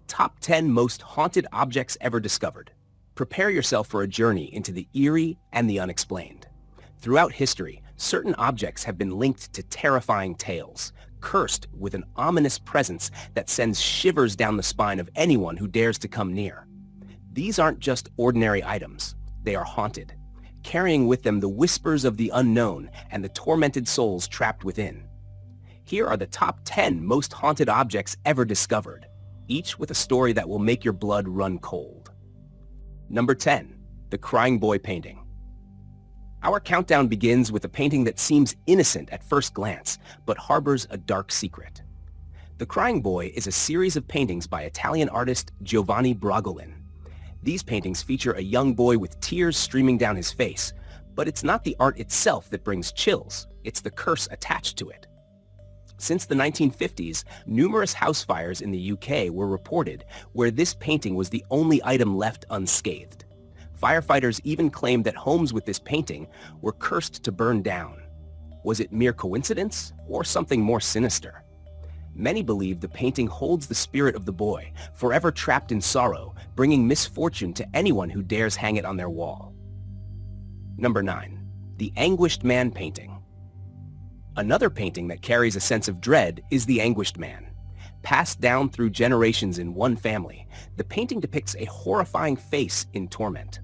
Top 10 Most Haunted Objects Ever Discovered. Prepare yourself for a journey into the eerie and the unexplained. Throughout history, certain objects have been linked to terrifying tales, cursed with an ominous presence that sends shivers down the spine of anyone who dares to come near. These aren't just ordinary items, they are haunted, carrying with them the whispers of the unknown and the tormented souls trapped within. Here are the top 10 most haunted objects ever discovered, each with a story that will make your blood run cold. Number 10. The Crying Boy Painting. Our countdown begins with a painting that seems innocent at first glance, but harbors a dark secret. The Crying Boy is a series of paintings by Italian artist Giovanni Bragolin. These paintings feature a young boy with tears streaming down his face, but it's not the art itself that brings chills, it's the curse attached to it. Since the 1950s, numerous house fires in the UK were reported where this painting was the only item left unscathed. Firefighters even claimed that homes with this painting were cursed to burn down. Was it mere coincidence or something more sinister? Many believe the painting holds the spirit of the boy, forever trapped in sorrow, bringing misfortune to anyone who dares hang it on their wall. Number 9. The Anguished Man Painting. Another painting that carries a sense of dread is the Anguished Man. Passed down through generations in one family, the painting depicts a horrifying face in torment.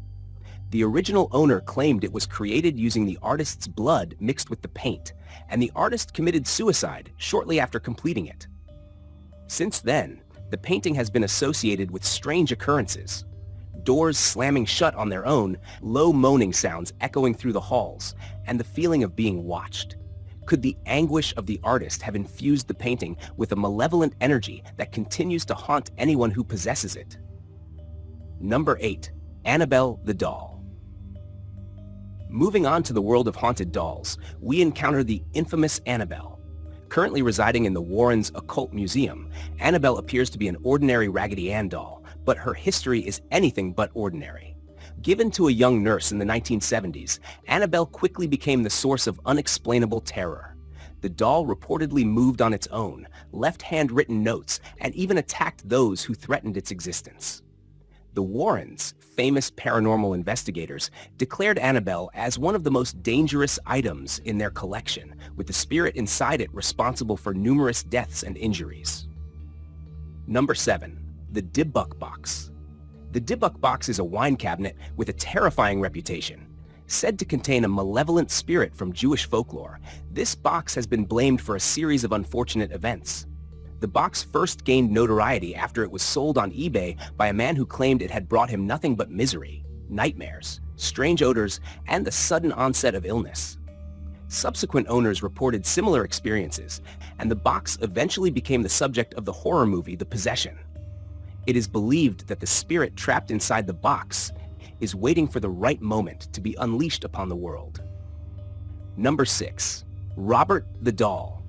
The original owner claimed it was created using the artist's blood mixed with the paint, and the artist committed suicide shortly after completing it. Since then, the painting has been associated with strange occurrences. Doors slamming shut on their own, low moaning sounds echoing through the halls, and the feeling of being watched. Could the anguish of the artist have infused the painting with a malevolent energy that continues to haunt anyone who possesses it? Number 8. Annabelle the Doll. Moving on to the world of haunted dolls, we encounter the infamous Annabelle. Currently residing in the Warrens Occult Museum, Annabelle appears to be an ordinary Raggedy Ann doll, but her history is anything but ordinary. Given to a young nurse in the 1970s, Annabelle quickly became the source of unexplainable terror. The doll reportedly moved on its own, left handwritten notes, and even attacked those who threatened its existence. The Warrens, famous paranormal investigators, declared Annabelle as one of the most dangerous items in their collection, with the spirit inside it responsible for numerous deaths and injuries. Number 7. The Dybbuk Box. The Dybbuk Box is a wine cabinet with a terrifying reputation. Said to contain a malevolent spirit from Jewish folklore, this box has been blamed for a series of unfortunate events. The box first gained notoriety after it was sold on eBay by a man who claimed it had brought him nothing but misery, nightmares, strange odors, and the sudden onset of illness. Subsequent owners reported similar experiences, and the box eventually became the subject of the horror movie The Possession. It is believed that the spirit trapped inside the box is waiting for the right moment to be unleashed upon the world. Number 6. Robert the Doll.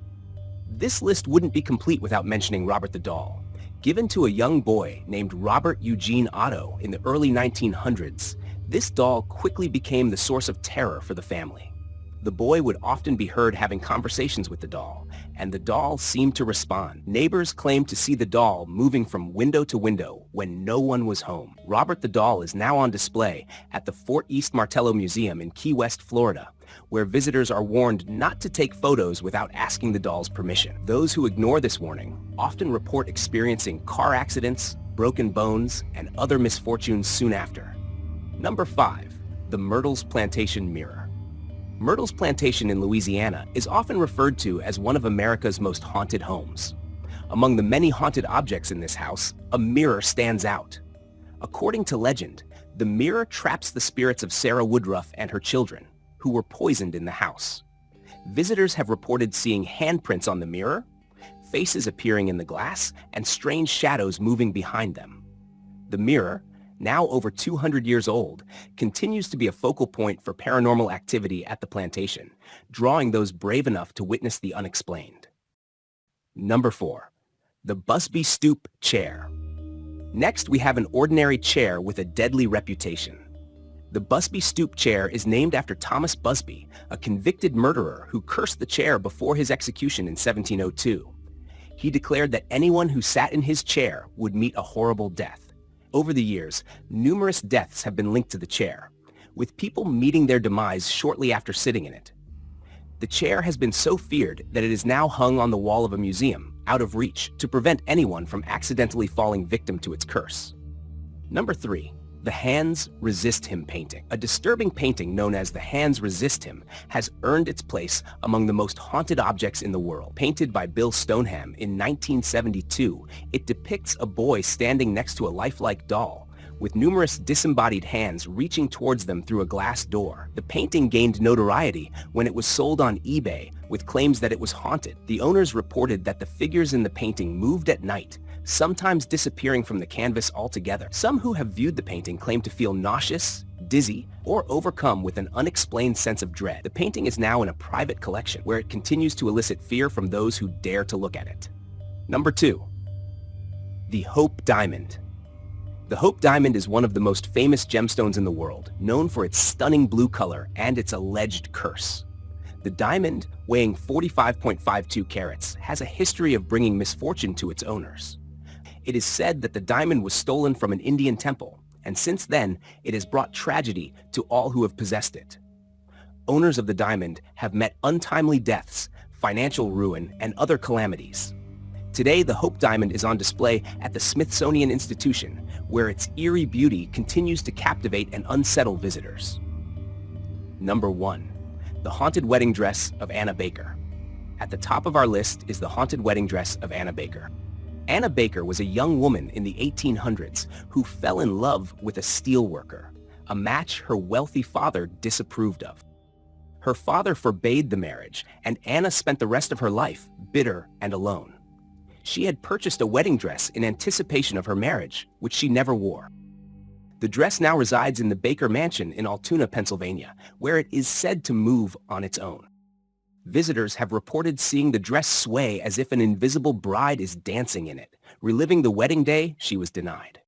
This list wouldn't be complete without mentioning Robert the Doll. Given to a young boy named Robert Eugene Otto in the early 1900s, this doll quickly became the source of terror for the family. The boy would often be heard having conversations with the doll, and the doll seemed to respond. Neighbors claimed to see the doll moving from window to window when no one was home. Robert the Doll is now on display at the Fort East Martello Museum in Key West, Florida, where visitors are warned not to take photos without asking the doll's permission. Those who ignore this warning often report experiencing car accidents, broken bones, and other misfortunes soon after. Number 5. The Myrtles Plantation Mirror. Myrtles Plantation in Louisiana is often referred to as one of America's most haunted homes. Among the many haunted objects in this house, a mirror stands out. According to legend, the mirror traps the spirits of Sarah Woodruff and her children, who were poisoned in the house. Visitors have reported seeing handprints on the mirror, faces appearing in the glass, and strange shadows moving behind them. The mirror, now over 200 years old, continues to be a focal point for paranormal activity at the plantation, drawing those brave enough to witness the unexplained. Number 4. The Busby Stoop Chair. Next, we have an ordinary chair with a deadly reputation. The Busby Stoop Chair is named after Thomas Busby, a convicted murderer who cursed the chair before his execution in 1702. He declared that anyone who sat in his chair would meet a horrible death. Over the years, numerous deaths have been linked to the chair, with people meeting their demise shortly after sitting in it. The chair has been so feared that it is now hung on the wall of a museum, out of reach, to prevent anyone from accidentally falling victim to its curse. Number 3. The Hands Resist Him painting. A disturbing painting known as The Hands Resist Him has earned its place among the most haunted objects in the world. Painted by Bill Stoneham in 1972, it depicts a boy standing next to a lifelike doll, with numerous disembodied hands reaching towards them through a glass door. The painting gained notoriety when it was sold on eBay with claims that it was haunted. The owners reported that the figures in the painting moved at night, sometimes disappearing from the canvas altogether. Some who have viewed the painting claim to feel nauseous, dizzy, or overcome with an unexplained sense of dread. The painting is now in a private collection where it continues to elicit fear from those who dare to look at it. Number 2. The Hope Diamond. The Hope Diamond is one of the most famous gemstones in the world, known for its stunning blue color and its alleged curse. The diamond, weighing 45.52 carats, has a history of bringing misfortune to its owners. It is said that the diamond was stolen from an Indian temple, and since then, it has brought tragedy to all who have possessed it. Owners of the diamond have met untimely deaths, financial ruin, and other calamities. Today, the Hope Diamond is on display at the Smithsonian Institution, where its eerie beauty continues to captivate and unsettle visitors. Number 1. The Haunted Wedding Dress of Anna Baker. At the top of our list is the Haunted Wedding Dress of Anna Baker. Anna Baker was a young woman in the 1800s who fell in love with a steelworker, a match her wealthy father disapproved of. Her father forbade the marriage, and Anna spent the rest of her life bitter and alone. She had purchased a wedding dress in anticipation of her marriage, which she never wore. The dress now resides in the Baker Mansion in Altoona, Pennsylvania, where it is said to move on its own. Visitors have reported seeing the dress sway as if an invisible bride is dancing in it, reliving the wedding day she was denied.